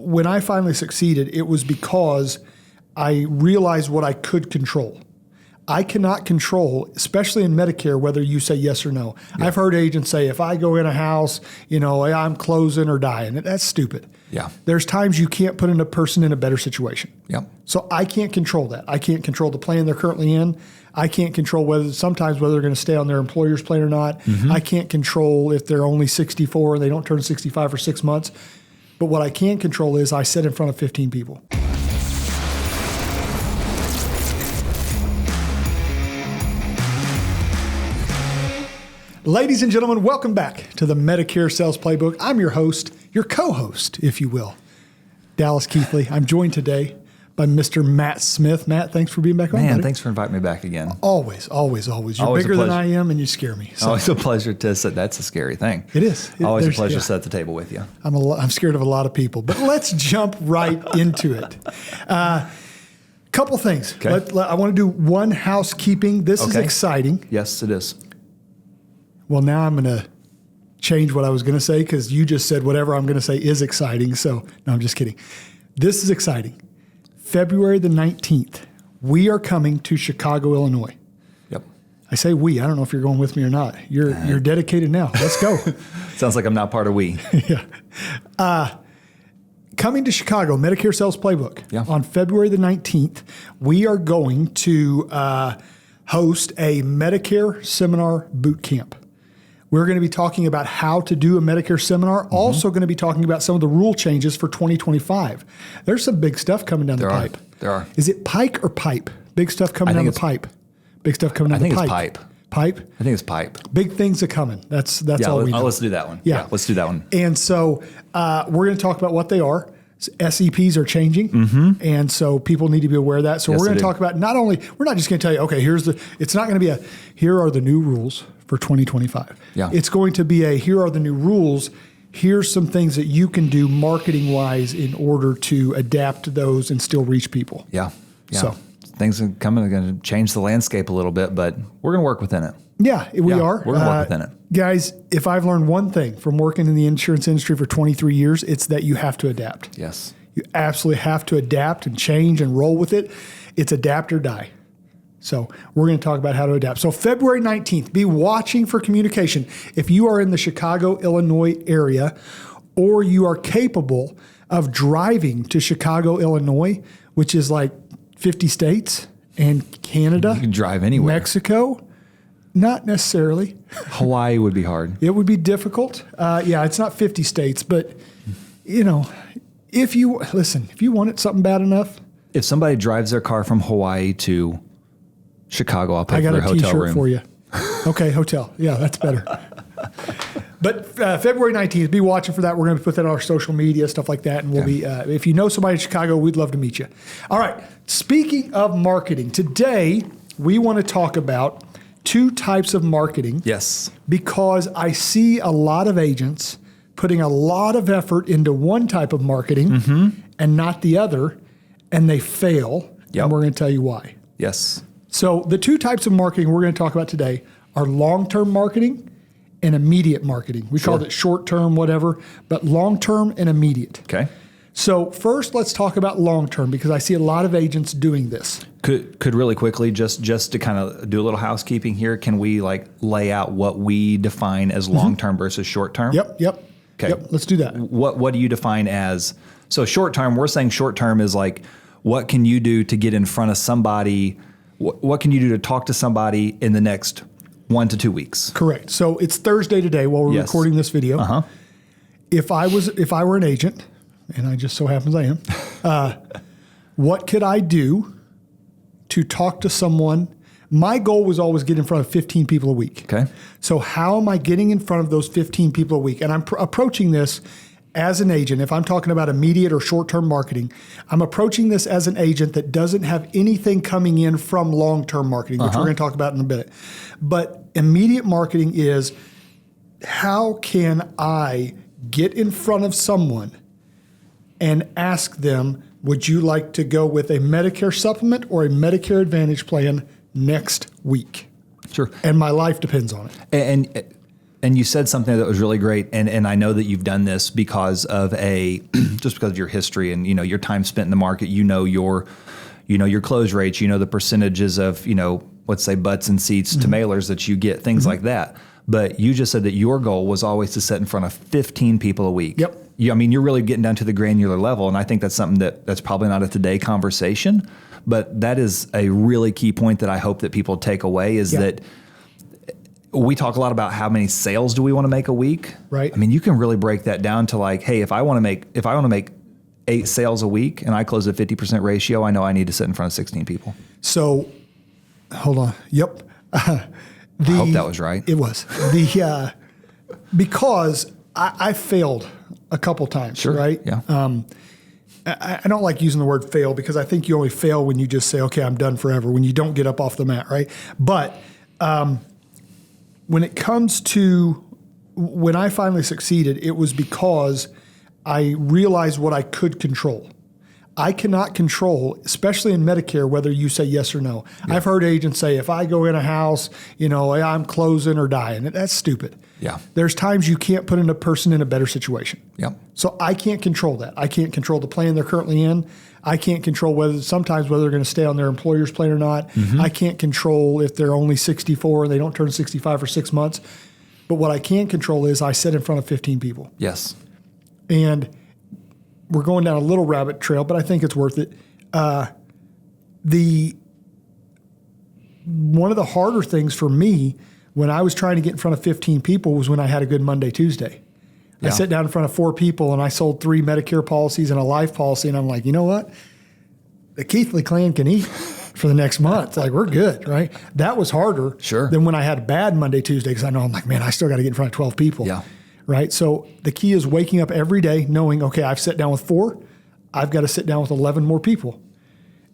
when I finally succeeded, it was because I realized what I could control. I cannot control, especially in Medicare, whether you say yes or no. Yeah. I've heard agents say, if I go in a house, I'm closing or dying. That's stupid. Yeah. There's times you can't put a person in a better situation. Yeah. So I can't control that. I can't control the plan they're currently in. I can't control whether they're going to stay on their employer's plan or not. Mm-hmm. I can't control if they're only 64 and they don't turn 65 for 6 months. But what I can control is I sit in front of 15 people. Ladies and gentlemen, welcome back to the Medicare Sales Playbook. I'm your host, your co-host, if you will, Dallas Keithley. I'm joined today by Mr. Matt Smith. Matt, thanks for being back on. Man, thanks for inviting me back again. Always. You're always bigger than I am, and you scare me. So. Always a pleasure to sit. That's a scary thing. It is. Always a pleasure to sit at the table with you. I'm scared of a lot of people, but let's jump right into it. Couple things. Okay. I want to do one housekeeping. This is exciting. Yes, it is. Well, now I'm going to change what I was going to say because you just said whatever I'm going to say is exciting. So, no, I'm just kidding. This is exciting. February the 19th, we are coming to Chicago, Illinois. Yep. I say we. I don't know if you're going with me or not. You're dedicated now. Let's go. Sounds like I'm not part of we. Yeah. Coming to Chicago, Medicare Sales Playbook. Yeah. On February the 19th, we are going to host a Medicare seminar boot camp. We're going to be talking about how to do a Medicare seminar. Mm-hmm. Also going to be talking about some of the rule changes for 2025. There's some big stuff coming down the pipe. There are. Is it pike or pipe? Big stuff coming down the pipe. Big stuff coming down the pipe. I think it's pipe. Pipe? I think it's pipe. Big things are coming. That's all we know. Let's do that one. Yeah. Let's do that one. And so we're going to talk about what they are. SEPs are changing, and so people need to be aware of that. So we're going to talk about we're not just going to tell you, okay, it's not going to be here are the new rules for 2025. Yeah. It's going to be here are the new rules. Here's some things that you can do marketing-wise in order to adapt to those and still reach people. Yeah. So things are going to change the landscape a little bit, but we're going to work within it. Yeah, we are. We're going to work within it. Guys, if I've learned one thing from working in the insurance industry for 23 years, it's that you have to adapt. Yes. You absolutely have to adapt and change and roll with it. It's adapt or die. So we're going to talk about how to adapt. So February 19th, be watching for communication. If you are in the Chicago, Illinois area, or you are capable of driving to Chicago, Illinois, which is like 50 states, and Canada. You can drive anywhere. Mexico. Not necessarily. Hawaii would be hard. It would be difficult. It's not 50 states, but if you wanted something bad enough. If somebody drives their car from Hawaii to Chicago, I'll pay for their hotel room. I got a T-shirt for you. Okay, hotel. Yeah, that's better. But February 19th, be watching for that. We're going to put that on our social media, stuff like that. And we'll be, if you know somebody in Chicago, we'd love to meet you. All right. Speaking of marketing, today we want to talk about two types of marketing. Yes. Because I see a lot of agents putting a lot of effort into one type of marketing and not the other, and they fail. Yep. And we're going to tell you why. Yes. So the two types of marketing we're going to talk about today are long-term marketing and immediate marketing. We called it short-term, whatever, but long-term and immediate. Okay. So first, let's talk about long-term because I see a lot of agents doing this. Could really quickly, just to kind of do a little housekeeping here, can we lay out what we define as long-term versus short-term? Yep. Okay. Yep, let's do that. What do you define as, so short-term, we're saying short-term is what can you do to get in front of somebody, what can you do to talk to somebody in the next 1 to 2 weeks? Correct. So it's Thursday today while we're recording this video. Uh-huh. If I were an agent, and I just so happens I am, what could I do to talk to someone? My goal was always get in front of 15 people a week. Okay. So how am I getting in front of those 15 people a week? And I'm approaching this as an agent. If I'm talking about immediate or short-term marketing, I'm approaching this as an agent that doesn't have anything coming in from long-term marketing, which we're going to talk about in a bit. But immediate marketing is, how can I get in front of someone and ask them, would you like to go with a Medicare supplement or a Medicare Advantage plan next week? Sure. And my life depends on it. And you said something that was really great. And I know that you've done this because of just because of your history and, your time spent in the market, your close rates, the percentages of, let's say butts and seats to mailers that you get, things like that. But you just said that your goal was always to sit in front of 15 people a week. Yep. You're really getting down to the granular level. And I think that's something that's probably not a today conversation, but that is a really key point that I hope that people take away is that we talk a lot about how many sales do we want to make a week. Right. I mean, you can really break that down to like, hey, if I want to make 8 sales a week and I close a 50% ratio, I know I need to sit in front of 16 people. So hold on. Yep. I hope that was right. It was. Because I failed a couple times, Sure. right? Yeah. I don't like using the word fail because I think you only fail when you just say, okay, I'm done forever, when you don't get up off the mat, right? But when it comes to when I finally succeeded, it was because I realized what I could control. I cannot control, especially in Medicare, whether you say yes or no. Yeah. I've heard agents say, if I go in a house, I'm closing or dying. That's stupid. Yeah. There's times you can't put a person in a better situation. Yep. So I can't control that. I can't control the plan they're currently in. I can't control whether they're going to stay on their employer's plan or not. Mm-hmm. I can't control if they're only 64 and they don't turn 65 for 6 months. But what I can control is I sit in front of 15 people. Yes. And we're going down a little rabbit trail, but I think it's worth it. One of the harder things for me when I was trying to get in front of 15 people was when I had a good Monday, Tuesday. Yeah. I sat down in front of 4 people and I sold 3 Medicare policies and a life policy. And I'm like, you know what? The Keithley clan can eat for the next month. Like, we're good, right? That was harder than when I had a bad Monday, Tuesday, because I know I'm like, man, I still got to get in front of 12 people. Yeah. Right? So the key is waking up every day knowing, okay, I've sat down with 4. I've got to sit down with 11 more people.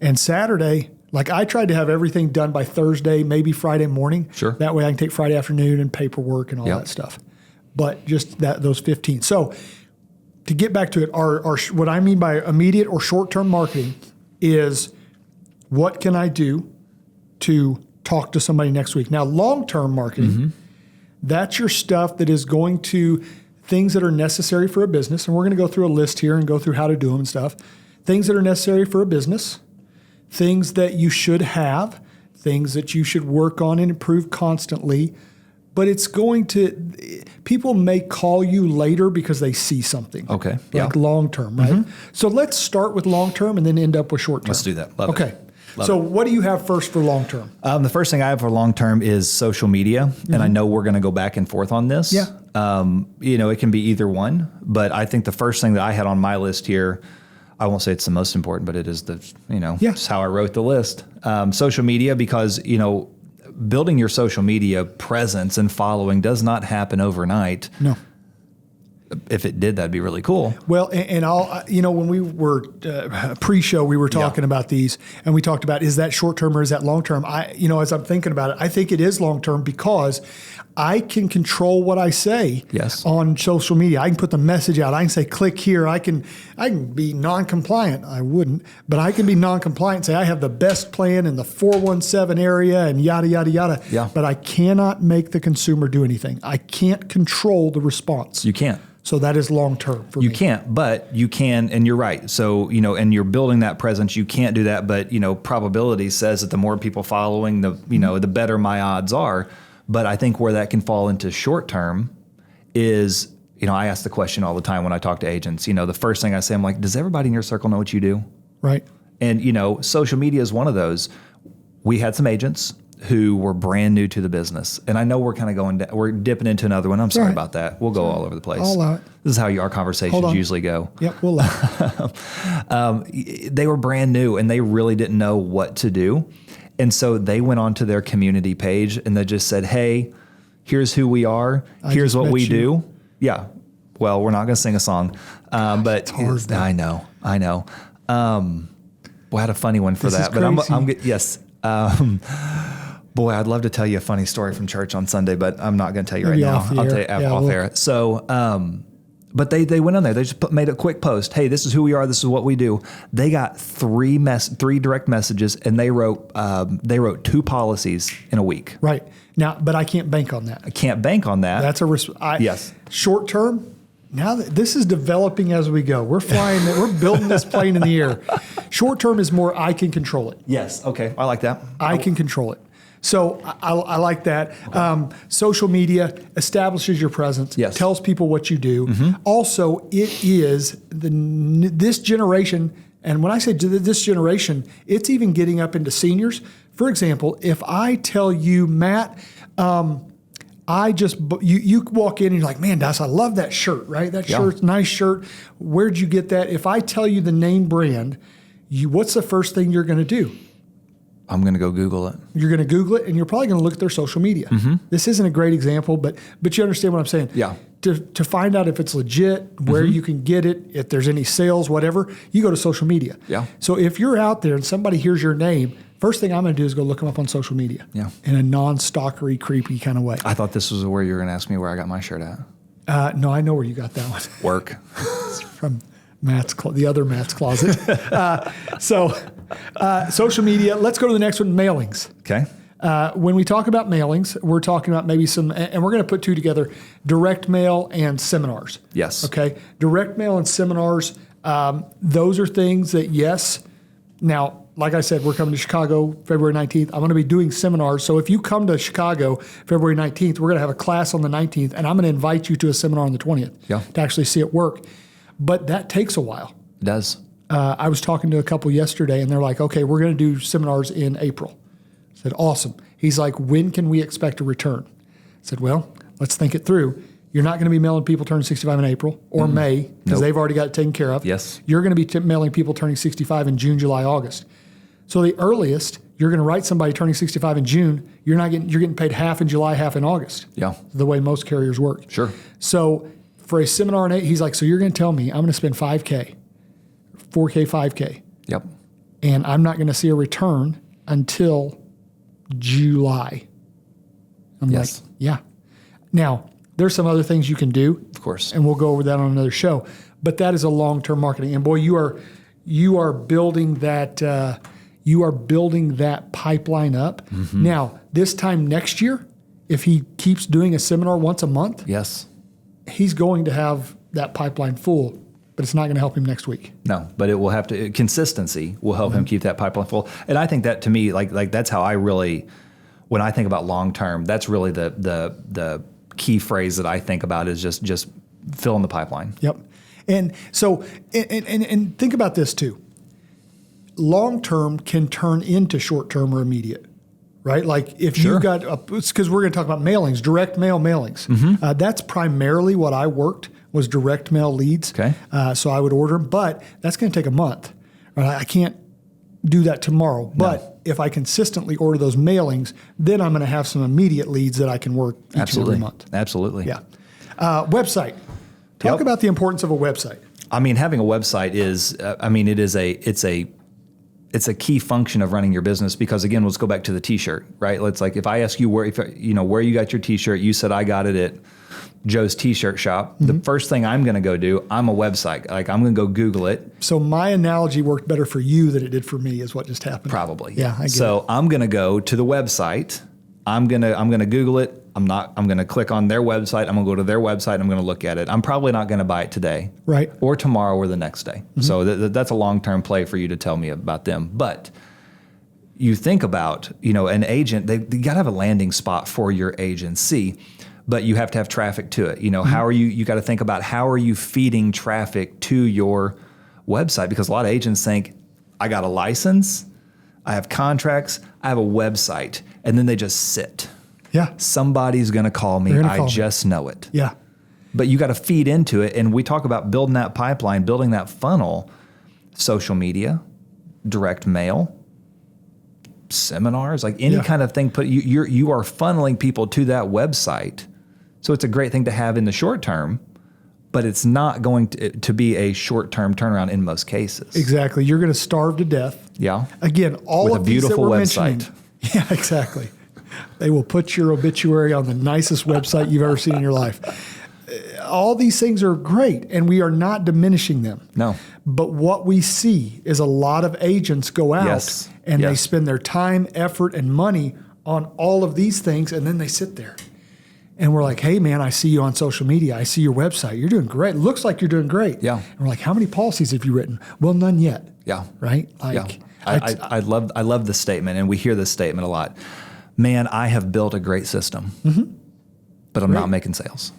And Saturday, like I tried to have everything done by Thursday, maybe Friday morning. Sure. That way I can take Friday afternoon and paperwork and all that stuff. But just those 15. So to get back to it, our what I mean by immediate or short-term marketing is what can I do to talk to somebody next week? Now, long-term marketing, that's your stuff that is going to things that are necessary for a business. And we're going to go through a list here and go through how to do them and stuff. Things that are necessary for a business, things that you should have, things that you should work on and improve constantly. But it's going to, people may call you later because they see something. Okay. Like long-term, right? So let's start with long-term and then end up with short-term. Let's do that. Love it. So what do you have first for long-term? The first thing I have for long-term is social media. And I know we're going to go back and forth on this. Yeah. It can be either one. But I think the first thing that I had on my list here, I won't say it's the most important, but it is it's how I wrote the list. Social media, because, building your social media presence and following does not happen overnight. No. If it did, that'd be really cool. Well, and I'll, when we were pre-show, we were talking about these, and we talked about, is that short-term or is that long-term? As I'm thinking about it, I think it is long-term because I can control what I say on social media. I can put the message out. I can say, click here. I can be non-compliant. I wouldn't, but I can be non-compliant and say, I have the best plan in the 417 area and yada, yada, yada. Yeah. But I cannot make the consumer do anything. I can't control the response. You can't. So that is long-term for me. You can't, but you can, and you're right. So, and you're building that presence. You can't do that, but, probability says that the more people following, the better my odds are. But I think where that can fall into short-term is, I ask the question all the time when I talk to agents. The first thing I say, I'm like, does everybody in your circle know what you do? Right. And, social media is one of those. We had some agents who were brand new to the business. And I know we're kind of we're dipping into another one. I'm sorry about that. We'll go all over the place. I'll allow it. This is how our conversations usually go. Yep, we'll allow it. They were brand new and they really didn't know what to do. And so they went onto their community page and they just said, hey, here's who we are. Here's what we do. Yeah. Well, we're not going to sing a song. But it's hard, I know. Boy, I had a funny one for that. But I'm yes. Boy, I'd love to tell you a funny story from church on Sunday, but I'm not going to tell you right now. I'll tell you off air. So But they went on there. They just made a quick post. Hey, this is who we are. This is what we do. They got three direct messages, and they wrote 2 policies in a week. Right. Now, but I can't bank on that. I can't bank on that. That's a risk. Yes. Short term. Now that this is developing as we go, we're flying. We're building this plane in the air. Short term is more I can control it. Yes. Okay. I like that. I can control it. So I like that. Okay. Social media establishes your presence. Yes. Tells people what you do. Mm-hmm. Also, it is this generation. And when I say this generation, it's even getting up into seniors. For example, if I tell you, Matt, you walk in and you're like, man, Dallas, I love that shirt, right? That shirt's nice shirt. Where'd you get that? If I tell you the name brand, what's the first thing you're going to do? I'm going to go Google it. You're going to Google it, and you're probably going to look at their social media. Mm-hmm. This isn't a great example, but you understand what I'm saying. Yeah. To find out if it's legit, where you can get it, if there's any sales, whatever, you go to social media. Yeah. So if you're out there and somebody hears your name, first thing I'm going to do is go look them up on social media. Yeah. In a non-stalkery, creepy kind of way. I thought this was where you were going to ask me where I got my shirt at. No, I know where you got that one. Work. It's from the other Matt's closet. Social media. Let's go to the next one, mailings. Okay. When we talk about mailings, we're talking about maybe and we're going to put 2 together, direct mail and seminars. Yes. Okay. Direct mail and seminars, those are things that, yes. Now, like I said, we're coming to Chicago February 19th. I'm going to be doing seminars. So if you come to Chicago February 19th, we're going to have a class on the 19th, and I'm going to invite you to a seminar on the 20th to actually see it work. But that takes a while. It does. I was talking to a couple yesterday, and they're like, okay, we're going to do seminars in April. I said, awesome. He's like, when can we expect a return? I said, well, let's think it through. You're not going to be mailing people turning 65 in April or May because they've already got it taken care of. Yes. You're going to be mailing people turning 65 in June, July, August. So the earliest you're going to write somebody turning 65 in June, you're getting paid half in July, half in August. Yeah. The way most carriers work. Sure. So for a seminar in 8, he's like, so you're going to tell me I'm going to spend $5K, $4K, $5K. Yep. And I'm not going to see a return until July. I'm like, yeah. Now, there's some other things you can do. Of course. And we'll go over that on another show. But that is a long-term marketing. And boy, you are building that pipeline up. Mm-hmm. Now, this time next year, if he keeps doing a seminar once a month, yes, he's going to have that pipeline full, but it's not going to help him next week. No, but it will have to, consistency will help him keep that pipeline full. And I think that to me, like that's how I really, when I think about long-term, that's really the key phrase that I think about is just filling the pipeline. Yep. And so, and think about this too. Long-term can turn into short-term or immediate, right? Like if you got, because we're going to talk about mailings, direct mail mailings. Mm-hmm. That's primarily what I worked was direct mail leads. Okay. So I would order them, but that's going to take a month. Right? I can't do that tomorrow. But if I consistently order those mailings, then I'm going to have some immediate leads that I can work each and every month. Absolutely. Yeah. Website. Talk about the importance of a website. I mean, having a website is, it's a key function of running your business because again, let's go back to the t-shirt, right? Let's like, if I ask you where you got your t-shirt, you said I got it at Joe's t-shirt shop. Mm-hmm. The first thing I'm going to go do, I'm a website. Like I'm going to go Google it. So my analogy worked better for you than it did for me is what just happened. Probably. Yeah. I get it. I'm going to go to the website. I'm going to Google it. I'm going to click on their website. I'm going to go to their website. I'm going to look at it. I'm probably not going to buy it today. Right. Or tomorrow or the next day. Mm-hmm. So that's a long-term play for you to tell me about them. But you think about, an agent, they got to have a landing spot for your agency, but you have to have traffic to it. Mm-hmm. How are you got to think about how are you feeding traffic to your website? Because a lot of agents think, I got a license, I have contracts, I have a website, and then they just sit. Yeah. Somebody's going to call me. I just know it. Yeah. But you got to feed into it. And we talk about building that pipeline, building that funnel, social media, direct mail, seminars, like any kind of thing. You are funneling people to that website. So it's a great thing to have in the short term, but it's not going to be a short-term turnaround in most cases. Exactly. You're going to starve to death. Yeah. Again, all with of a beautiful these that we're website. mentioning. Yeah, exactly. They will put your obituary on the nicest website you've ever seen in your life. all these things are great, and we are not diminishing them. No. But what we see is a lot of agents go out and they spend their time, effort, and money on all of these things, and then they sit there. And we're like, hey, man, I see you on social media. I see your website. You're doing great. It looks like you're doing great. Yeah. And we're like, how many policies have you written? Well, none yet. Yeah. Right? Like, I love this statement, and we hear this statement a lot. Man, I have built a great system, but I'm not making sales.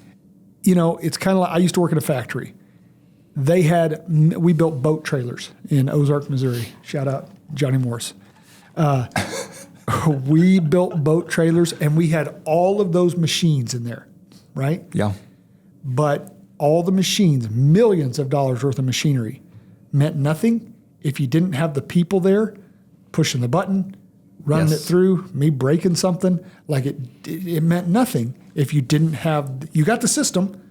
You know, it's kind of like I used to work at a factory. We built boat trailers in Ozark, Missouri. Shout out Johnny Morris. We built boat trailers, and we had all of those machines in there, right? Yeah. But all the machines, millions of dollars worth of machinery, meant nothing if you didn't have the people there pushing the button, running it through, me breaking something. Like it meant nothing if you didn't have, you got the system,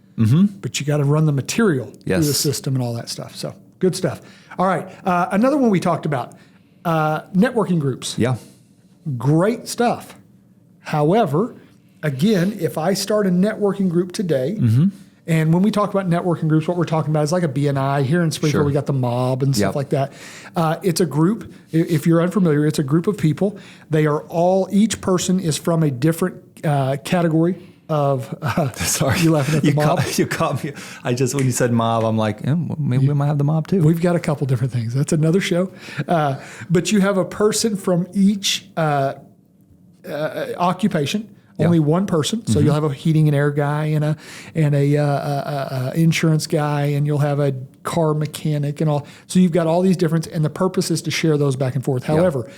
but you got to run the material through the system and all that stuff. So good stuff. All right. Another one we talked about, networking groups. Yeah. Great stuff. However, again, if I start a networking group today, and when we talk about networking groups, what we're talking about is like a BNI. Here in Springfield, we got the mob and stuff like that. It's a group. If you're unfamiliar, it's a group of people. They are all, each person is from a different category of, sorry, you laughing at the mob? You caught me. When you said mob, I'm like, maybe we might have the mob too. We've got a couple different things. That's another show. But you have a person from each occupation. Only one person, so you'll have a heating and air guy and a insurance guy, and you'll have a car mechanic and all. So you've got all these different, and the purpose is to share those back and forth. However,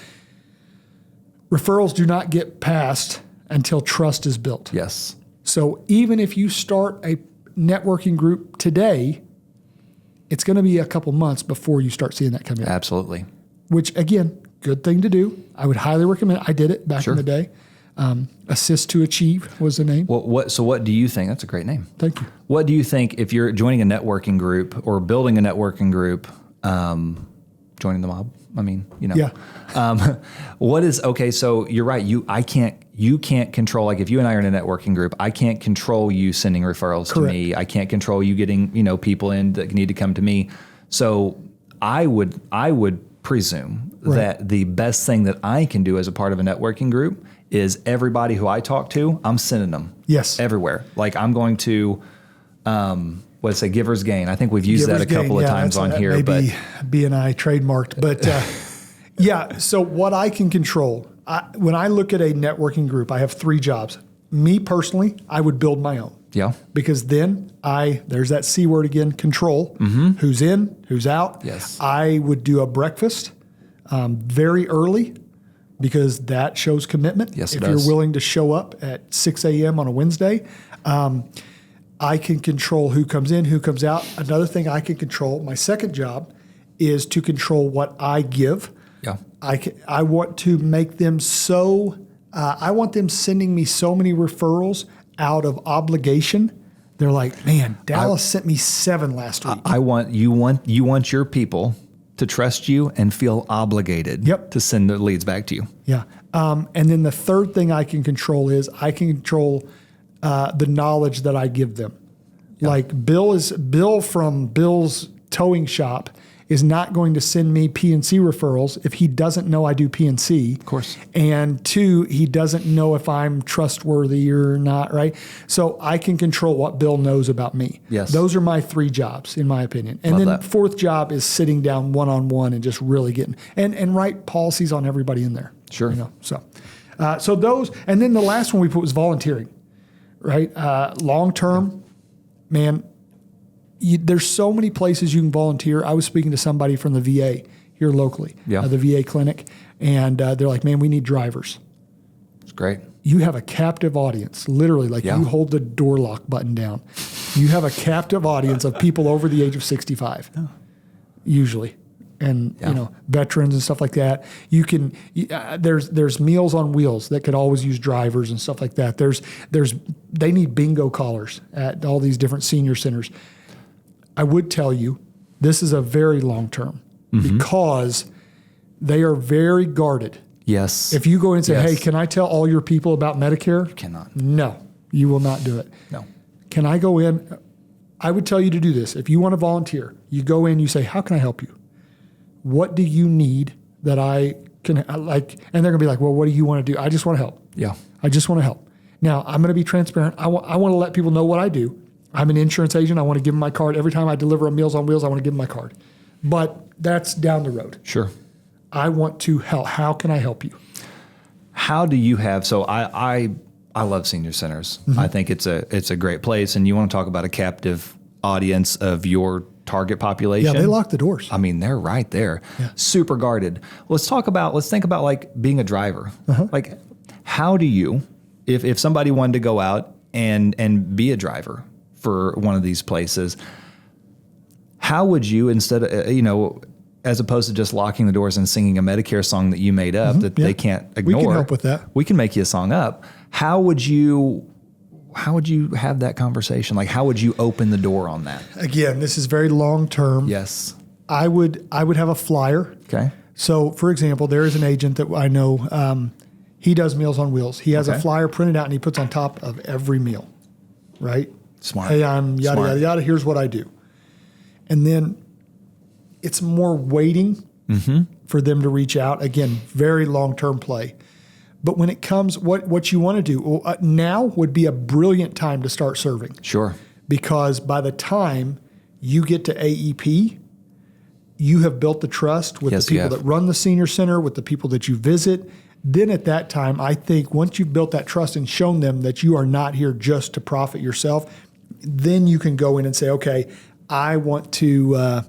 referrals do not get passed until trust is built. Yes. So even if you start a networking group today, it's going to be a couple months before you start seeing that come in. Absolutely. Which again, good thing to do. I would highly recommend. I did it back in the day. Assist to Achieve was the name. Well, what do you think? That's a great name. Thank you. What do you think if you're joining a networking group or building a networking group, joining the mob? I mean, what is, okay, so you're right. You can't control, like if you and I are in a networking group, I can't control you sending referrals to me. I can't control you getting, people in that need to come to me. So I would presume that the best thing that I can do as a part of a networking group is everybody who I talk to, I'm sending them everywhere. Like I'm going to, Giver's Gain. I think we've used that a couple of times on here. Maybe BNI trademarked. But so what I can control, when I look at a networking group, I have 3 jobs. Me personally, I would build my own. Yeah. Because then there's that C word again, control. Who's in, who's out. Yes. I would do a breakfast very early, because that shows commitment. Yes, if you're willing to show up at 6 a.m. on a Wednesday, I can control who comes in, who comes out. Another thing I can control, my second job, is to control what I give. Yeah. I want to make them I want them sending me so many referrals out of obligation. They're like, man, Dallas sent me 7 last week. You want your people to trust you and feel obligated to send the leads back to you. Yeah. And then the third thing I can control is I can control the knowledge that I give them. Yep. Like Bill from Bill's towing shop is not going to send me P&C referrals if he doesn't know I do P&C. Of course. And 2, he doesn't know if I'm trustworthy or not, right? So I can control what Bill knows about me. Yes. Those are my 3 jobs, in my opinion. And then that. 4th job is sitting down one-on-one and just really getting, and write policies on everybody in there. Sure. So those, and then the last one we put was volunteering, right? Long-term, man, there's so many places you can volunteer. I was speaking to somebody from the VA here locally, the VA clinic, and they're like, man, we need drivers. It's great. You have a captive audience, literally, like you hold the door lock button down. You have a captive audience of people over the age of 65, usually. And, veterans and stuff like that. You can, there's Meals on Wheels that could always use drivers and stuff like that. They need bingo callers at all these different senior centers. I would tell you, this is a very long term because they are very guarded. Yes. If you go in and say, hey, can I tell all your people about Medicare? You cannot. No, you will not do it. No. Can I go in? I would tell you to do this. If you want to volunteer, you go in, you say, how can I help you? What do you need that I can like? And they're going to be like, well, what do you want to do? I just want to help. Yeah. I just want to help. Now, I'm going to be transparent. I want to let people know what I do. I'm an insurance agent. I want to give them my card. Every time I deliver a Meals on Wheels, I want to give them my card. But that's down the road. Sure. I want to help. How can I help you? How do you have, so I love senior centers. I think it's a great place. And you want to talk about a captive audience of your target population. Yeah, they lock the doors. I mean, they're right there. Yeah. Super guarded. Let's think about like being a driver. Like, how do you, if somebody wanted to go out and be a driver for one of these places, how would you, instead of, as opposed to just locking the doors and singing a Medicare song that you made up that they can't ignore. We can help with that. We can make you a song up. How would you have that conversation? Like, how would you open the door on that? Again, this is very long term. Yes. I would have a flyer. Okay. So, for example, there is an agent that I know. He does Meals on Wheels. He has a flyer printed out and he puts on top of every meal. Right. Smart. Hey, I'm yada yada yada. Here's what I do. And then it's more waiting for them to reach out. Again, very long-term play. But when it comes, what you want to do, now would be a brilliant time to start serving. Sure. Because by the time you get to AEP, you have built the trust with the people that run the senior center, with the people that you visit. Then at that time, I think once you've built that trust and shown them that you are not here just to profit yourself, then you can go in and say, okay, I want to...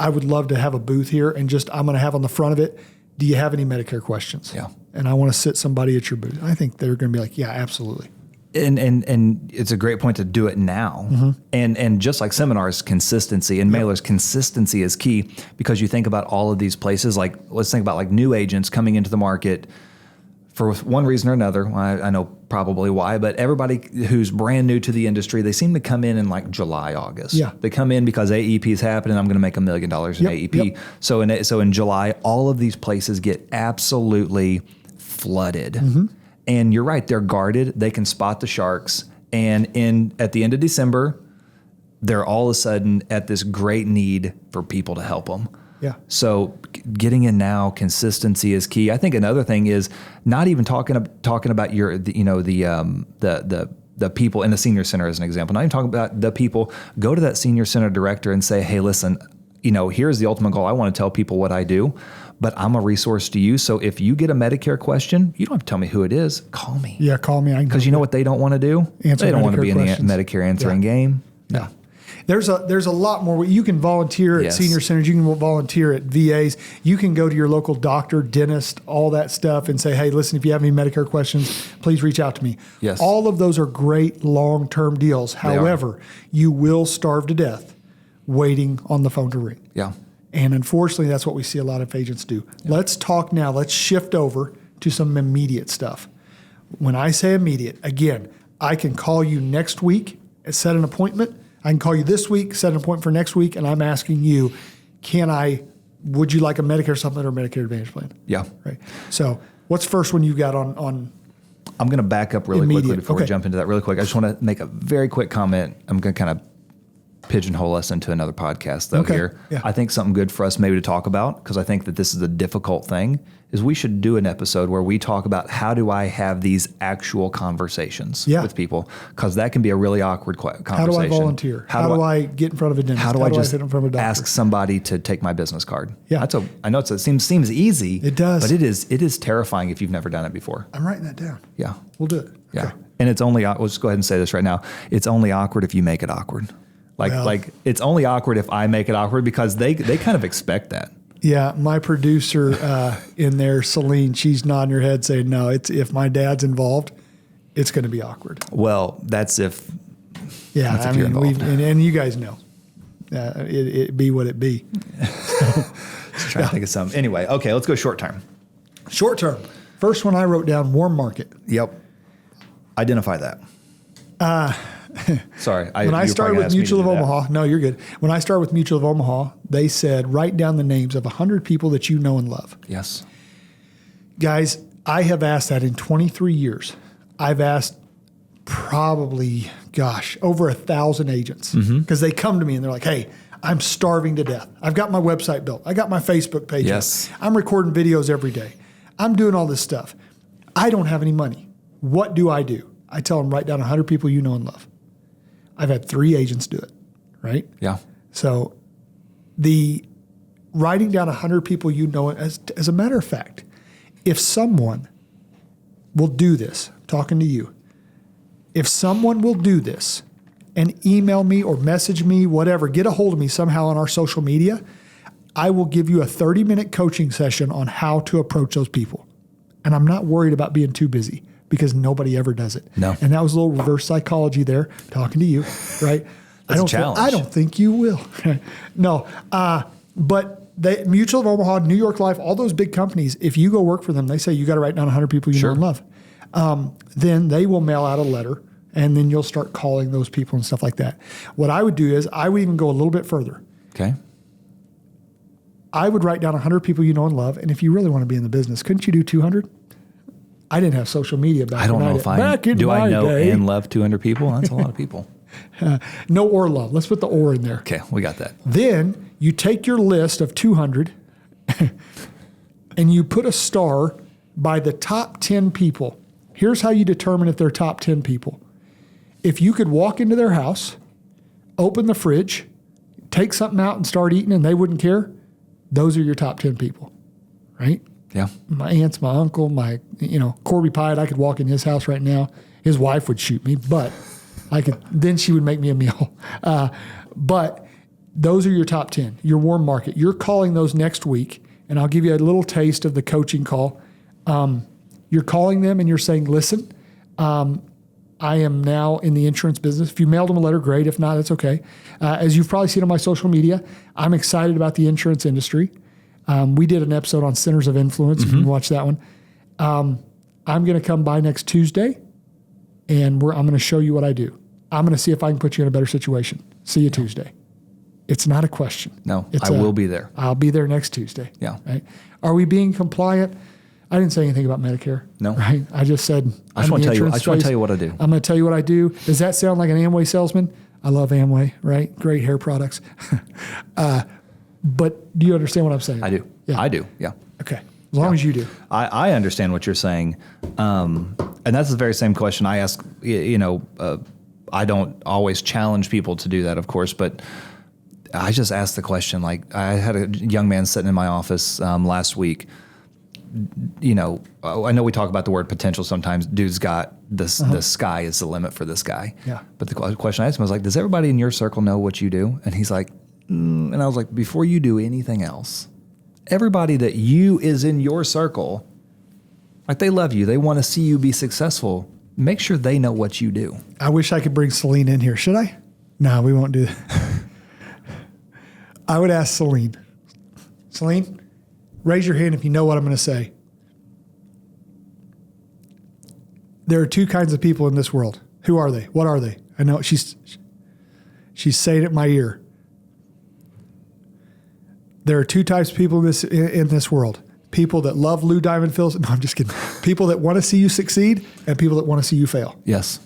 I would love to have a booth here and I'm going to have on the front of it, do you have any Medicare questions? Yeah. And I want to sit somebody at your booth. I think they're going to be like, yeah, absolutely. And it's a great point to do it now. And just like seminars, consistency and mailers, consistency is key, because you think about all of these places, like let's think about like new agents coming into the market for one reason or another. I know probably why, but everybody who's brand new to the industry, they seem to come in like July, August. Yeah. They come in because AEP is happening. I'm going to make $1 million in AEP. So in July, all of these places get absolutely flooded. And you're right, they're guarded. They can spot the sharks. And at the end of December, they're all of a sudden at this great need for people to help them. Yeah. So getting in now, consistency is key. I think another thing is not even talking about the people in the senior center as an example. Not even talking about the people. Go to that senior center director and say, hey, listen, here's the ultimate goal. I want to tell people what I do, but I'm a resource to you. So if you get a Medicare question, you don't have to tell me who it is. Call me. Yeah, call me. Because you know what they don't want to do? They don't want to be questions in the Medicare answering game. No. Yeah. There's a lot more. You can volunteer at senior centers. You can volunteer at VAs. You can go to your local doctor, dentist, all that stuff, and say, hey, listen, if you have any Medicare questions, please reach out to me. Yes. All of those are great long-term deals. However, you will starve to death waiting on the phone to ring. Yeah. And unfortunately, that's what we see a lot of agents do. Yeah. Let's talk now. Let's shift over to some immediate stuff. When I say immediate, again, I can call you next week and set an appointment. I can call you this week, set an appointment for next week, and I'm asking you, would you like a Medicare supplement or Medicare Advantage plan? Yeah. Right. So what's the first one you got on I'm going to back up really quickly before we jump into that really quick. I just want to make a very quick comment. I'm going to kind of pigeonhole us into another podcast though here. Yeah. I think something good for us maybe to talk about, because I think that this is a difficult thing, is we should do an episode where we talk about how do I have these actual conversations with people, because that can be a really awkward conversation. How do I volunteer? How do I get in front of a dentist? How do I just sit in front of a doctor? ask somebody to take my business card? Yeah. I know it seems easy. It does. But it is terrifying if you've never done it before. I'm writing that down. Yeah. We'll do it. Yeah. Okay. And it's only, we'll just go ahead and say this right now. It's only awkward if you make it awkward. Like it's only awkward if I make it awkward, because they kind of expect that. Yeah, my producer in there, Celine, she's nodding her head saying, no, if my dad's involved, it's going to be awkward. Well, that's if you're involved. And you guys know, it be what it be. Just trying to think of something. Anyway, okay, let's go short term. Short term. First one I wrote down, warm market. Yep. Identify that. Sorry. When I started with Mutual of Omaha, no, you're good. When I started with Mutual of Omaha, they said, write down the names of 100 people that you know and love. Yes. Guys, I have asked that in 23 years. I've asked probably, over 1,000 agents because they come to me and they're like, hey, I'm starving to death. I've got my website built. I got my Facebook page. Yes. I'm recording videos every day. I'm doing all this stuff. I don't have any money. What do? I tell them, write down 100 people you know and love. I've had 3 agents do it, right? Yeah. So the writing down 100 people you know, as a matter of fact, if someone will do this, I'm talking to you, if someone will do this and email me or message me, whatever, get a hold of me somehow on our social media, I will give you a 30-minute coaching session on how to approach those people. And I'm not worried about being too busy because nobody ever does it. No. And that was a little reverse psychology there, talking to you, right? That's a challenge. I don't think you will. No. But Mutual of Omaha, New York Life, all those big companies, if you go work for them, they say you got to write down 100 people you know and love. Then they will mail out a letter, and then you'll start calling those people and stuff like that. What I would do is I would even go a little bit further. Okay. I would write down 100 people you know and love, and if you really want to be in the business, couldn't you do 200? I didn't have social media back then. I don't know if I know and love 200 people. That's a lot of people. No or love. Let's put the or in there. Okay, we got that. Then you take your list of 200 and you put a star by the top 10 people. Here's how you determine if they're top 10 people. If you could walk into their house, open the fridge, take something out and start eating and they wouldn't care, those are your top 10 people, right? Yeah. My aunts, my uncle, Corby Pyatt, I could walk in his house right now. His wife would shoot me, but then she would make me a meal. But those are your top 10, your warm market. You're calling those next week, and I'll give you a little taste of the coaching call. You're calling them and you're saying, listen, I am now in the insurance business. If you mailed them a letter, great. If not, that's okay. As you've probably seen on my social media, I'm excited about the insurance industry. We did an episode on centers of influence. You can watch that one. I'm going to come by next Tuesday, and I'm going to show you what I do. I'm going to see if I can put you in a better situation. See you Tuesday. It's not a question. No, I will be there. I'll be there next Tuesday. Yeah. Right? Are we being compliant? I didn't say anything about Medicare. No. Right? I just said, I just want to tell you what I do. I'm going to tell you what I do. Does that sound like an Amway salesman? I love Amway, right? Great hair products. But do you understand what I'm saying? I do. Yeah. I do. Yeah. Okay. As long as you do. I understand what you're saying. And that's the very same question I ask, I don't always challenge people to do that, of course, but I just asked the question. Like, I had a young man sitting in my office last week. I know we talk about the word potential sometimes. Dude's got this, the sky is the limit for this guy. Yeah. But the question I asked him was like, does everybody in your circle know what you do? And he's like, and I was like, before you do anything else, everybody that is in your circle, like, they love you. They want to see you be successful. Make sure they know what you do. I wish I could bring Celine in here. Should I? No, we won't do that. I would ask Celine. Celine, raise your hand if you know what I'm going to say. There are 2 kinds of people in this world. Who are they? What are they? I know she's saying it in my ear. There are 2 types of people in this world. People that love Lou Diamond Phil's. No, I'm just kidding. People that want to see you succeed and people that want to see you fail. Yes.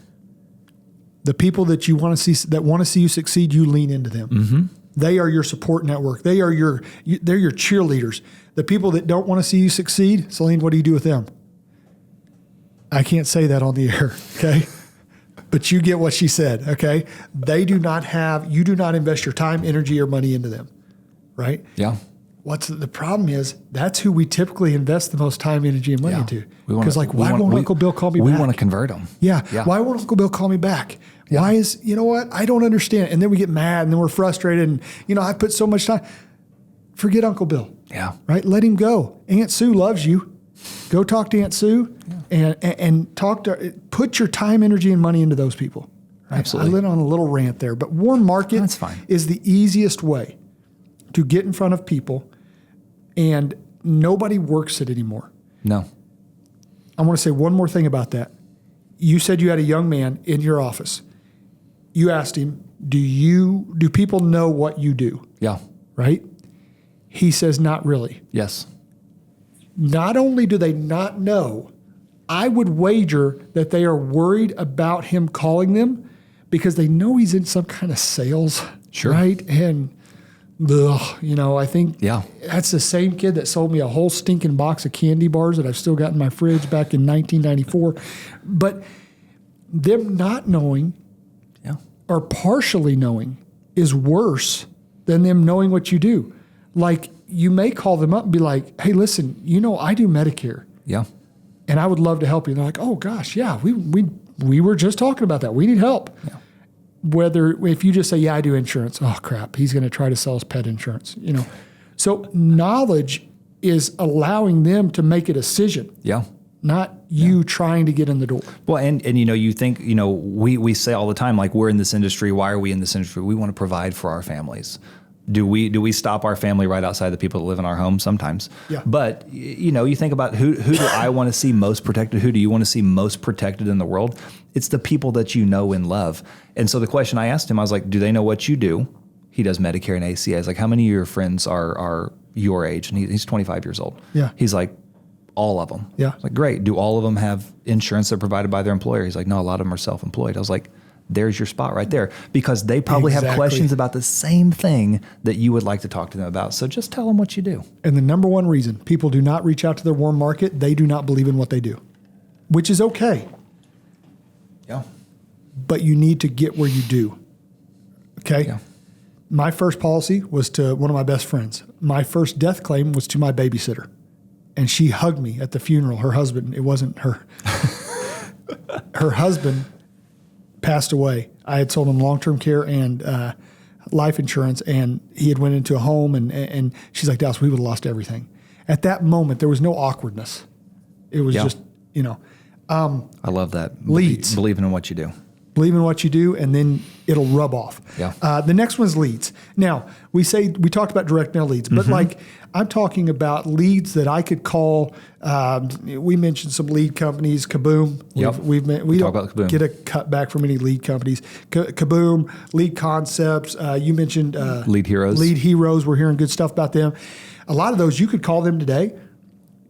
The people that you want to see that want to see you succeed, you lean into them. Mm-hmm. They are your support network. They're your cheerleaders. The people that don't want to see you succeed, Celine, what do you do with them? I can't say that on the air, okay? But you get what she said, okay? You do not invest your time, energy, or money into them, right? Yeah. What's the problem is that's who we typically invest the most time, energy, and money into. Because why won't Uncle Bill call me back? We want to convert them. Yeah. Why won't Uncle Bill call me back? Yeah. Why is, I don't understand. And then we get mad and then we're frustrated and, I put so much time. Forget Uncle Bill. Yeah. Right? Let him go. Aunt Sue loves you. Go talk to Aunt Sue and put your time, energy, and money into those people. Right? Absolutely. I lit on a little rant there, but warm market That's fine. is the easiest way to get in front of people, and nobody works it anymore. No. I want to say one more thing about that. You said you had a young man in your office. You asked him, do people know what you do? Yeah. Right? He says, not really. Yes. Not only do they not know, I would wager that they are worried about him calling them because they know he's in some kind of sales, right? And I think that's the same kid that sold me a whole stinking box of candy bars that I've still got in my fridge back in 1994. But them not knowing or partially knowing is worse than them knowing what you do. Like, you may call them up and be like, hey, listen, I do Medicare. Yeah. And I would love to help you. And they're like, oh, gosh, yeah, we were just talking about that. We need help. Yeah. If you just say, yeah, I do insurance, oh, crap, he's going to try to sell us pet insurance, So knowledge is allowing them to make a decision. Yeah. Not you trying to get in the door. Well, and you think, we say all the time, like, we're in this industry. Why are we in this industry? We want to provide for our families. Do we stop our family right outside the people that live in our home? Sometimes. Yeah. But, you think about who do I want to see most protected? Who do you want to see most protected in the world? It's the people that you know and love. And so the question I asked him, I was like, do they know what you do? He does Medicare and ACA. I was like, how many of your friends are your age? And he's 25 years old. Yeah. He's like, all of them. Yeah. I was like, great. Do all of them have insurance that's provided by their employer? He's like, no, a lot of them are self-employed. I was like, there's your spot right there, because they probably have questions about the same thing that you would like to talk to them about. So just tell them what you do. And the number one reason people do not reach out to their warm market, they do not believe in what they do, which is okay. Yeah. But you need to get where you do. Okay. Yeah. My first policy was to one of my best friends. My first death claim was to my babysitter. And she hugged me at the funeral. Her husband, it wasn't her. Her husband passed away. I had sold him long-term care and life insurance, and he had went into a home, and she's like, Dallas, we would have lost everything. At that moment, there was no awkwardness. It was just, I love that. Leads. Believing in what you do. Believe in what you do, and then it'll rub off. Yeah. The next one's leads. Now, we talked about direct mail leads, but I'm talking about leads that I could call. We mentioned some lead companies, Kaboom. Yep. We don't about Kaboom. Get a cutback from any lead companies. Kaboom, Lead Concepts. You mentioned Lead Heroes. Lead Heroes. We're hearing good stuff about them. A lot of those, you could call them today.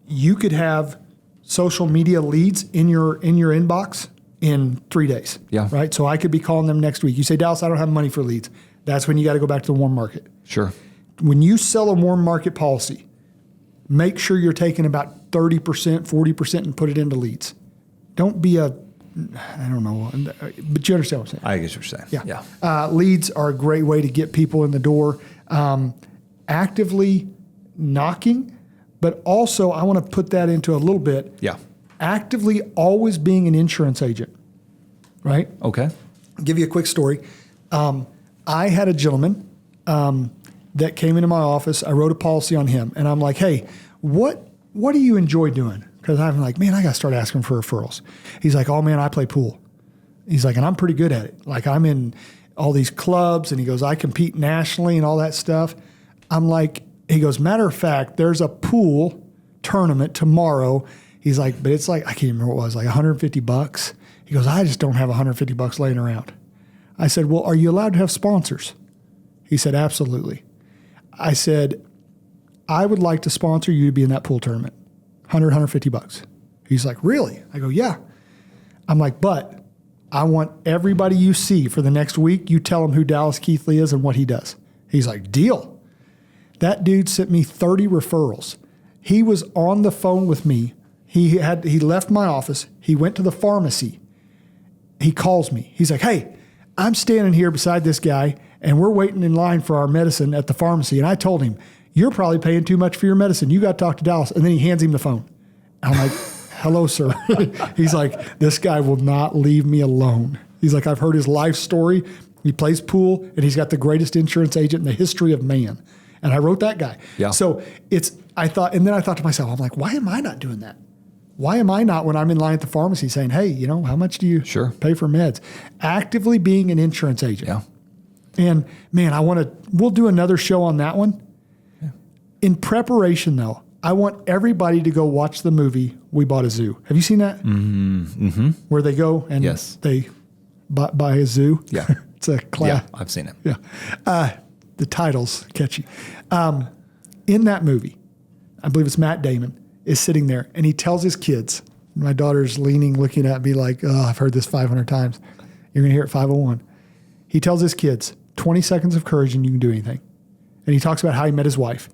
You could have social media leads in your inbox in 3 days. Yeah. Right. So I could be calling them next week. You say, Dallas, I don't have money for leads. That's when you got to go back to the warm market. Sure. When you sell a warm market policy, make sure you're taking about 30%, 40% and put it into leads. Don't be I don't know, but you understand what I'm saying. I guess what you're saying. Yeah. Leads are a great way to get people in the door. Actively knocking, but also I want to put that into a little bit. Yeah. Actively always being an insurance agent, right? Okay. I'll give you a quick story. I had a gentleman that came into my office. I wrote a policy on him, and I'm like, hey, what do you enjoy doing? Because I'm like, man, I got to start asking for referrals. He's like, oh, man, I play pool. He's like, and I'm pretty good at it. Like, I'm in all these clubs, and he goes, I compete nationally and all that stuff. I'm like, he goes, matter of fact, there's a pool tournament tomorrow. He's like, but it's like, I can't remember what it was, like $150. He goes, I just don't have $150 laying around. I said, well, are you allowed to have sponsors? He said, absolutely. I said, I would like to sponsor you to be in that pool tournament. $150. He's like, really? I go, yeah. I'm like, but I want everybody you see for the next week, you tell them who Dallas Keithley is and what he does. He's like, deal. That dude sent me 30 referrals. He was on the phone with me. He left my office. He went to the pharmacy. He calls me. He's like, hey, I'm standing here beside this guy, and we're waiting in line for our medicine at the pharmacy. And I told him, you're probably paying too much for your medicine. You got to talk to Dallas. And then he hands him the phone. I'm like, hello, sir. He's like, this guy will not leave me alone. He's like, I've heard his life story. He plays pool, and he's got the greatest insurance agent in the history of man. And I wrote that guy. Yeah. So I thought to myself, I'm like, why am I not doing that? Why am I not, when I'm in line at the pharmacy, saying, hey, how much do you pay for meds? Actively being an insurance agent. Yeah. And man, we'll do another show on that one. Yeah. In preparation though, I want everybody to go watch the movie We Bought a Zoo. Have you seen that? Mm-hmm. Where they go and they buy a zoo? Yeah. It's a class. Yeah, I've seen it. Yeah. The title's catchy. In that movie, I believe it's Matt Damon, is sitting there and he tells his kids My daughter's leaning, looking at me like, oh, I've heard this 500 times. You're going to hear it 501. He tells his kids, 20 seconds of courage and you can do anything. And he talks about how he met his wife.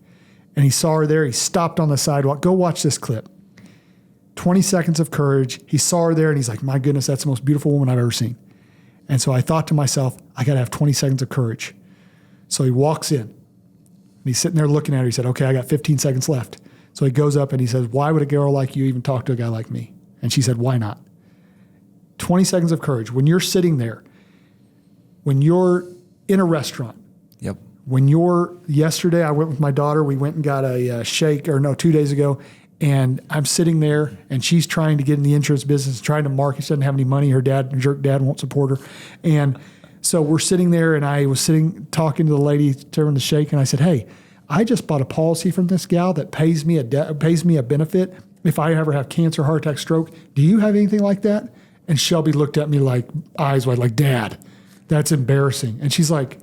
And he saw her there. He stopped on the sidewalk. Go watch this clip. 20 seconds of courage. He saw her there and he's like, my goodness, that's the most beautiful woman I've ever seen. And so I thought to myself, I got to have 20 seconds of courage. So he walks in and he's sitting there looking at her. He said, okay, I got 15 seconds left. So he goes up and he says, why would a girl like you even talk to a guy like me? And she said, why not? 20 seconds of courage. When you're sitting there, when you're in a restaurant, Yep. Yesterday I went with my daughter, we went and got a shake, 2 days ago, and I'm sitting there and she's trying to get in the insurance business, trying to market. She doesn't have any money. Her jerk dad won't support her. And so we're sitting there and I was talking to the lady during the shake and I said, hey, I just bought a policy from this gal that pays me a benefit if I ever have cancer, heart attack, stroke. Do you have anything like that? And Shelby looked at me like eyes wide, like, Dad, that's embarrassing. And she's like,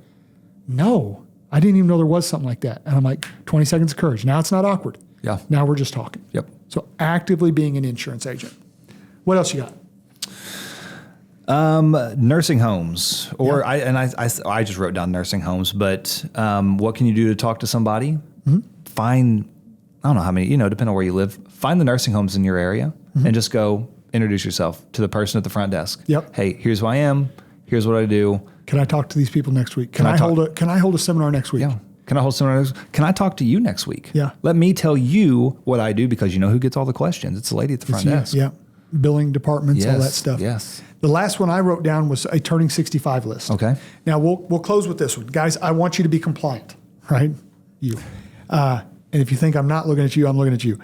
no, I didn't even know there was something like that. And I'm like, 20 seconds of courage. Now it's not awkward. Yeah. Now we're just talking. Yep. So actively being an insurance agent. What else you got? Nursing homes, or Yeah. I just wrote down nursing homes, but what can you do to talk to somebody? Find, I don't know how many, depending on where you live, find the nursing homes in your area and just go introduce yourself to the person at the front desk. Yep. Hey, here's who I am. Here's what I do. Can I talk to these people next week? Can I hold a seminar next week? Yeah. Can I hold seminar next week? Can I talk to you next week? Yeah. Let me tell you what I do because you know who gets all the questions. It's the lady at the front desk. Yeah. Billing departments, all that stuff. Yes. The last one I wrote down was a turning 65 list. Okay. Now we'll close with this one. Guys, I want you to be compliant, right? You. And if you think I'm not looking at you, I'm looking at you.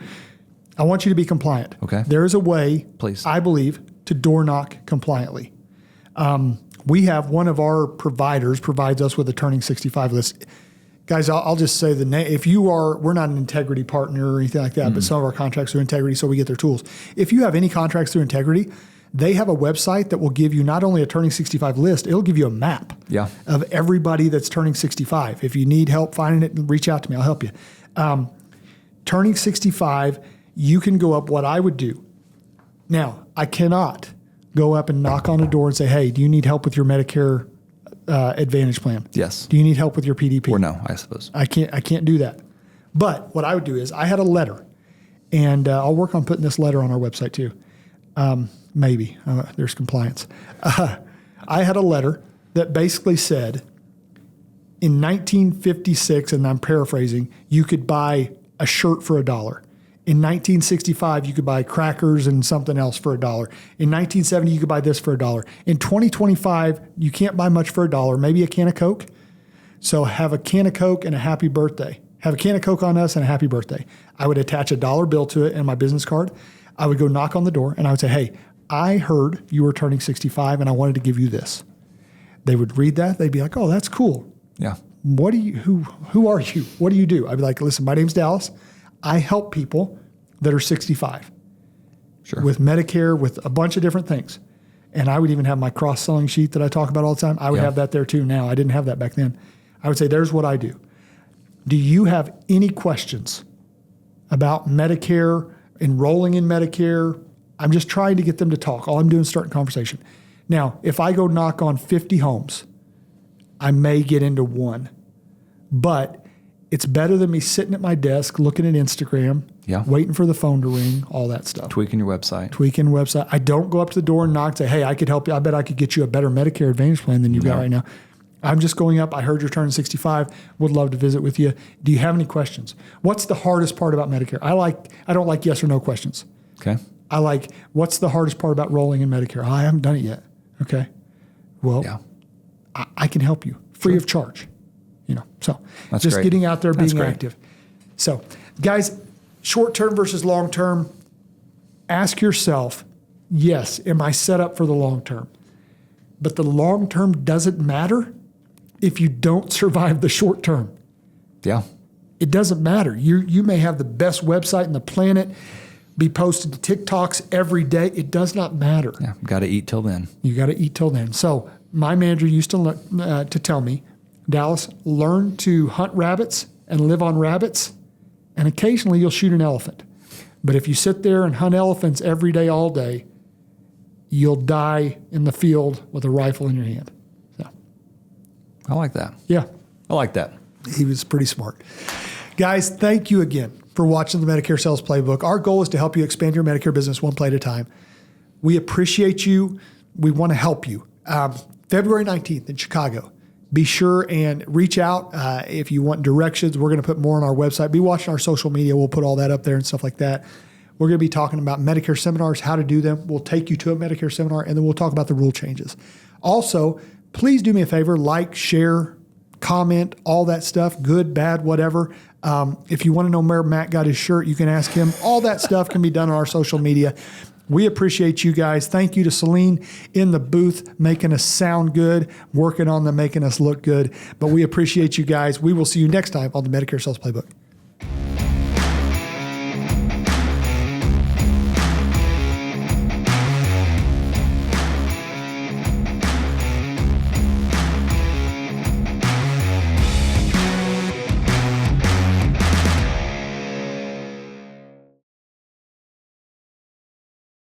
I want you to be compliant. Okay. There is a way, Please. I believe, to door knock compliantly. We have one of our providers provides us with a turning 65 list. Guys, I'll just say the name. We're not an integrity partner or anything like that, but some of our contracts are integrity, so we get their tools. If you have any contracts through integrity, they have a website that will give you not only a turning 65 list, it'll give you a map of everybody that's turning 65. If you need help finding it, reach out to me. I'll help you. Turning 65, you can go up what I would do. Now, I cannot go up and knock on a door and say, hey, do you need help with your Medicare Advantage plan? Yes. Do you need help with your PDP? Or no, I suppose. I can't do that. But what I would do is I had a letter, and I'll work on putting this letter on our website too. Maybe. There's compliance. I had a letter that basically said in 1956, and I'm paraphrasing, you could buy a shirt for $1. In 1965, you could buy crackers and something else for $1. In 1970, you could buy this for $1. In 2025, you can't buy much for $1, maybe a can of Coke. So have a can of Coke and a happy birthday. Have a can of Coke on us and a happy birthday. I would attach a $1 bill to it and my business card. I would go knock on the door and I would say, hey, I heard you were turning 65 and I wanted to give you this. They would read that. They'd be like, oh, that's cool. Yeah. Who are you? What do you do? I'd be like, listen, my name's Dallas. I help people that are 65 with Medicare, with a bunch of different things. And I would even have my cross-selling sheet that I talk about all the time. I would have that there too now. I didn't have that back then. I would say, there's what I do. Do you have any questions about Medicare, enrolling in Medicare? I'm just trying to get them to talk. All I'm doing is starting a conversation. Now, if I go knock on 50 homes, I may get into one. But it's better than me sitting at my desk looking at Instagram, waiting for the phone to ring, all that stuff. Tweaking your website. I don't go up to the door and knock and say, hey, I could help you. I bet I could get you a better Medicare Advantage plan than you've got right now. I'm just going up. I heard you're turning 65. Would love to visit with you. Do you have any questions? What's the hardest part about Medicare? I don't like yes or no questions. Okay. I like, what's the hardest part about rolling in Medicare? I haven't done it yet. Okay. Well, I can help you free of charge. So that's just great. Getting out there, being great. active. So guys, short-term versus long-term, ask yourself, yes, am I set up for the long-term? But the long-term doesn't matter if you don't survive the short-term. Yeah. It doesn't matter. You may have the best website in the planet, be posted to TikToks every day. It does not matter. Yeah. Got to eat till then. You got to eat till then. So my manager used to tell me, Dallas, learn to hunt rabbits and live on rabbits, and occasionally you'll shoot an elephant. But if you sit there and hunt elephants every day, all day, you'll die in the field with a rifle in your hand. So, I like that. yeah, I like that. he was pretty smart. Guys, thank you again for watching the Medicare Sales Playbook. Our goal is to help you expand your Medicare business one play at a time. We appreciate you. We want to help you. February 19th in Chicago. Be sure and reach out if you want directions. We're going to put more on our website. Be watching our social media. We'll put all that up there and stuff like that. We're going to be talking about Medicare seminars, how to do them. We'll take you to a Medicare seminar, and then we'll talk about the rule changes. Also, please do me a favor, like, share, comment, all that stuff, good, bad, whatever. If you want to know where Matt got his shirt, you can ask him. All that stuff can be done on our social media. We appreciate you guys. Thank you to Celine in the booth, making us sound good, working on them, making us look good. But we appreciate you guys. We will see you next time on the Medicare Sales Playbook.